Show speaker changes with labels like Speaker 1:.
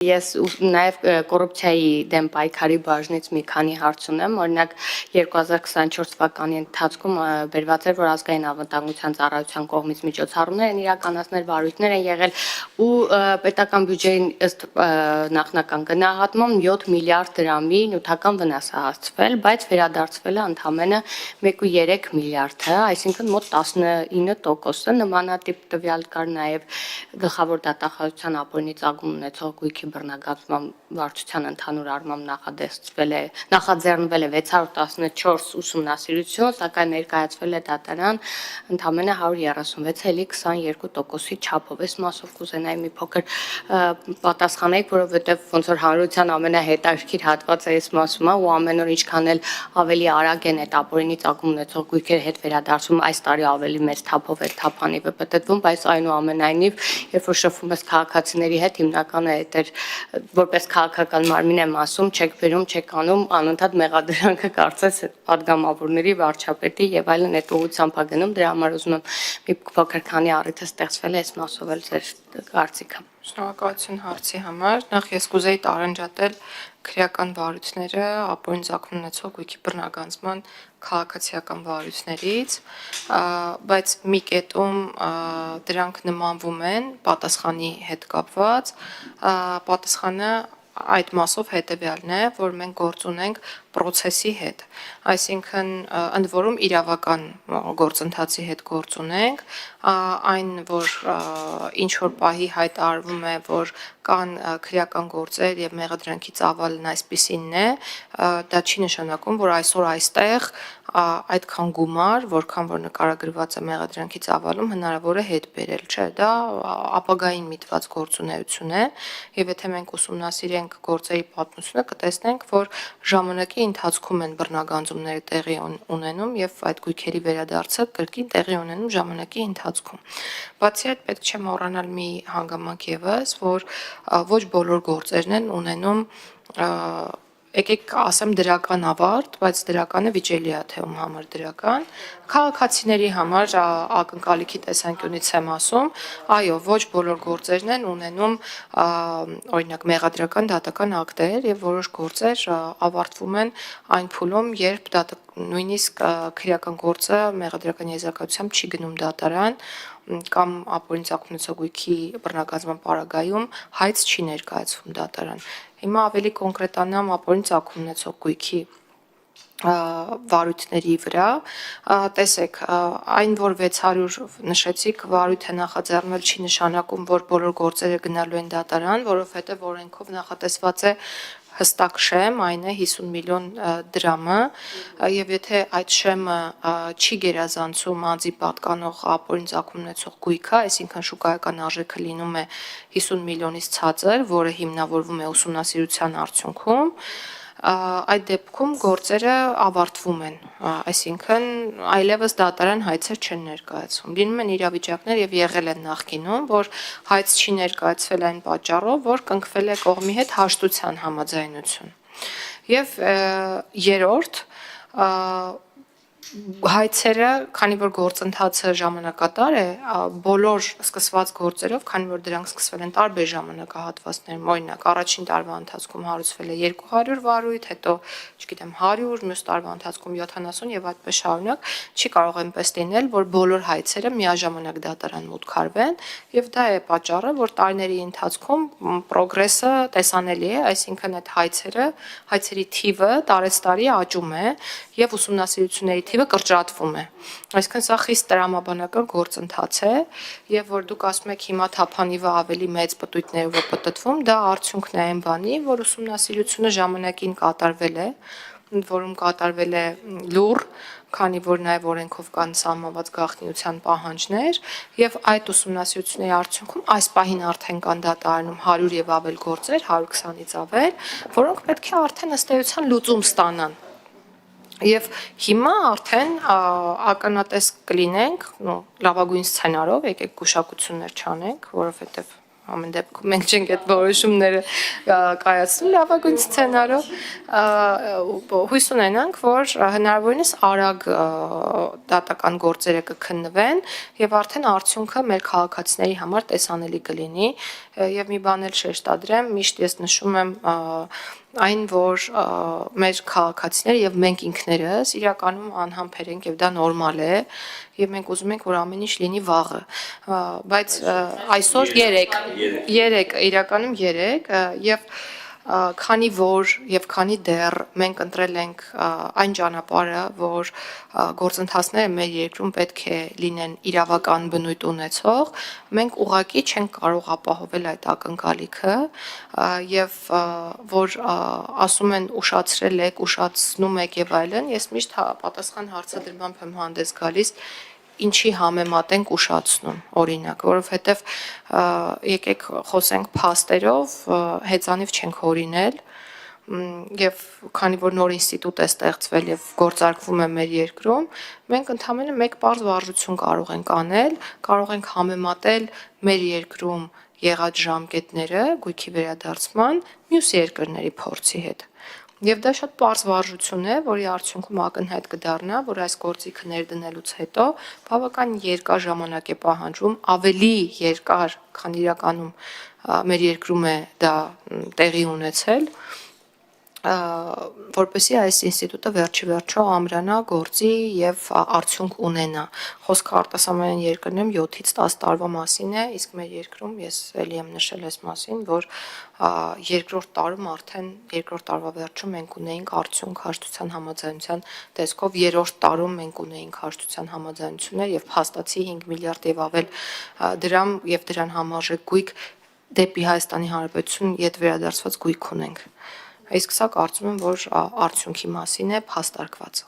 Speaker 1: Ես նաև կոռուպցիայի դեմ պայքարի բաժնից մի քանի հարց ունեմ, օրինակ 2024 թվականի ընթացքում բերված էր, որ ազգային անվտանգության ծառայության կողմից միջոցառումներ են իրականացնել, վարույթներ են եղել ու պետական բյուջեին ըստ նախնական գնահատման 7 միլիարդ դրամի նյութական վնաս է հասցվել, բայց վերադարձվել է ընդամենը 1.3 միլիարդը, այսինքն մոտ 19%-ը, նմանատիպ տվյալ կար նաև գլխավոր դատախազության ապօրինի ծագում ունեցող գույքի բռնագծման վարչության ընդհանուր առմամբ նախաձեռնվել է 614 ուսումնասիրություն, սակայն ներկայացվել է դատարան ընդամենը 136,22%-ի չափով։ Այս մասով կուզենայի մի փոքր պատասխանեք, որովհետև ոնց որ հանրության ամենահետաքրքիր հատվածը այս մասում է ու ամեն օր ինչքան էլ ավելի արագ են այդ ապօրինի ծագում ունեցող գույքերը հետ վերադարձում, այս տարի ավելի մեծ թափով է թափանիվը պտտվում, բայց այնուամենայնիվ, երբ որ շփվում ես քաղաքացիների հետ, հիմնականը այդ էր որպես քաղաքական մարմին եմ ասում, չեք բերում, չեք անում, անընդհատ մեղադրանքը կարծես падգամավորների, վարչապետի եւ այլն այդ ուղղությամբ է գնում, դրա համար ուզում եմ մի փոքր քանի առիթը ստեղծվել է այս մասով էլ ձեր կարծիքը։
Speaker 2: Շնորհակալություն հարցի համար։ Նախ ես կուզեի տարանջատել քրեական վարույթները ապօրին ծագում ունեցող գույքի բռնագանձման քաղաքացիական վարույթներից, բայց մի կետում դրանք նմանվում են պատասխանի հետ կապված, պատասխանը այդ մասով հետևյալն է, որ մենք գործ ունենք process-ի հետ, այսինքն ընդ որում իրավական գործընթացի հետ գործ ունենք, այն որ ինչ որ պահի հայտարարվում է, որ կան քրեական գործեր եւ մեղադրանքի ծավալն այսպիսինն է, դա չի նշանակում, որ այսօր այստեղ այդքան գումար, որքան որ նկարագրված է մեղադրանքի ծավալում, հնարավոր է հետ բերել, չէ, դա ապագային միտված գործունեություն է եւ եթե մենք ուսումնասիրենք գործերի պատմությունը, կտեսնենք, որ ժամանակի ընթացքում են բռնագանձումները տեղի ունենում եւ այդ գույքերի վերադարձը կրկին տեղի ունենում ժամանակի ընթացքում։ Բացի այդ պետք չէ մոռանալ մի հանգամանք եւս, որ ոչ բոլոր գործերն են ունենում եկեք ասեմ դրական ավարտ, բայց դրականը վիճելի է թե ում համար դրական, քաղաքացիների համար ակնկալիքի տեսանկյունից եմ ասում, այո, ոչ բոլոր գործերն են ունենում օրինակ մեղադրական դատական ակտեր եւ որոշ գործեր ավարտվում են այն փուլում, երբ նույնիսկ քրեական գործը մեղադրական եզրակացությամբ չի գնում դատարան կամ ապօրինի ծագում ունեցող գույքի բռնագանձման պարագայում հայց չի ներկայացվում դատարան։ Հիմա ավելի կոնկրետանամ ապօրինի ծագում ունեցող գույքի վարույթների վրա, տեսեք, այն որ 600 նշեցիք վարույթ է նախաձեռնել չի նշանակում, որ բոլոր գործերը գնալու են դատարան, որովհետև օրենքով նախատեսված է հստակ շեմ, այն է 50 միլիոն դրամը եւ եթե այդ շեմը չի գերազանցում անձի պատկանող ապօրինի ծագում ունեցող գույքը, այսինքն շուկայական արժեքը լինում է 50 միլիոնից ցածր, որը հիմնավորվում է ուսումնասիրության արդյունքում, այդ դեպքում գործերը ավարտվում են, այսինքն այլևս դատարան հայցեր չեն ներկայացվում։ Լինում են իրավիճակներ եւ եղել են նախկինում, որ հայց չի ներկայացվել այն պատճառով, որ կնքվել է կողմի հետ հաշտության համաձայնություն։ Եվ երրորդ հայցերը, քանի որ գործընթացը ժամանակատար է, բոլոր սկսված գործերով, քանի որ դրանք սկսվել են տարբեր ժամանակահատվածներում, օրինակ առաջին տարվա ընթացքում հարուցվել է 200 վարույթ, հետո, չգիտեմ, 100, մյուս տարվա ընթացքում 70 եւ այդպես շարունակ, չի կարող այնպես լինել, որ բոլոր հայցերը միաժամանակ դատարան մուտք արվեն, եւ դա է պատճառը, որ տարիների ընթացքում պրոգրեսը տեսանելի է, այսինքն այդ հայցերի թիվը տարեցտարի աճում է եւ ուսումնասիրությունների թիվը կրճատվում է։ Այսինքն սա խիստ տրամաբանական գործընթաց է եւ որ դուք ասում եք հիմա թափանիվը ավելի մեծ պտույտներով է պտտվում, դա արդյունքն է այն բանի, որ ուսումնասիրությունը ժամանակին կատարվել է, որում կատարվել է լուռ, քանի որ նաեւ օրենքով կան սահմանված գաղտնիության պահանջներ եւ այդ ուսումնասիրությունների արդյունքում այս պահին արդեն կան դատարանում 100 եւ ավել գործեր, 120-ից ավել, որոնք պետք է արդեն ըստ էության լուծում ստանան։ Եվ հիմա արդեն ականատես կլինենք, լավագույն սցենարով, եկեք գուշակություններ չանենք, որովհետև ամեն դեպքում մենք չենք այդ որոշումները կայացնում լավագույն սցենարով, հույս ունենանք, որ հնարավորինս արագ դատական գործերը կքննվեն եւ արդեն արդյունքը մեր քաղաքացիների համար տեսանելի կլինի եւ մի բան էլ շեշտադրեմ, միշտ ես նշում եմ այն, որ մեր քաղաքացիները եւ մենք ինքներս իրականում անհամբեր ենք եւ դա նորմալ է եւ մենք ուզում ենք, որ ամեն ինչ լինի վաղը, բայց այսօր 3 իրականում 3 եւ քանի որ եւ քանի դեռ մենք ընտրել ենք այն ճանապարհը, որ գործընթացները մեր երկրում պետք է լինեն իրավական բնույթ ունեցող, մենք ուղղակի չենք կարող ապահովել այդ ակնկալիքը եւ որ ասում են ուշացրել եք, ուշացնում եք եւ այլն, ես միշտ պատասխան հարցադրմամբ եմ հանդես գալիս ինչի համեմատենք ուշացնում, օրինակ, որովհետև եկեք խոսենք փաստերով, հեծանիվ չենք հորինել, եւ քանի որ նոր ինստիտուտ է ստեղծվել եւ գործարկվում է մեր երկրում, մենք ընդհանրապես մեկ պարզ վարժություն կարող ենք անել, կարող ենք համեմատել մեր երկրում եղած ժամկետները գույքի վերադարձման մյուս երկրների փորձի հետ։ Եվ դա շատ պարզ վարժություն է, որի արդյունքում ակնհայտ կդառնա, որ այս գործիքը ներդնելուց հետո բավական երկար ժամանակ է պահանջվում, ավելի երկար, քան իրականում մեր երկրում է դա տեղի ունեցել, որպեսզի այս ինստիտուտը վերջի վերջո ամրանա, գործի եւ արդյունք ունենա։ Խոսքը արտասահմանյան երկրներում 7-ից 10 տարվա մասին է, իսկ մեր երկրում ես ելի եմ նշել այս մասին, որ երկրորդ տարում արդեն երկրորդ տարվա վերջում մենք ունեինք արդյունք հաշտության համաձայնության տեսքով, երրորդ տարում մենք ունեինք հաշտության համաձայնություններ եւ փաստացի 5 միլիարդ եւ ավել դրամ եւ դրան համարժեք գույք դեպի Հայաստանի Հանրապետություն իդ վերադարձված գույք ունենք։ Իսկ սա կարծում եմ, որ արդյունքի մասին է փաստարկված։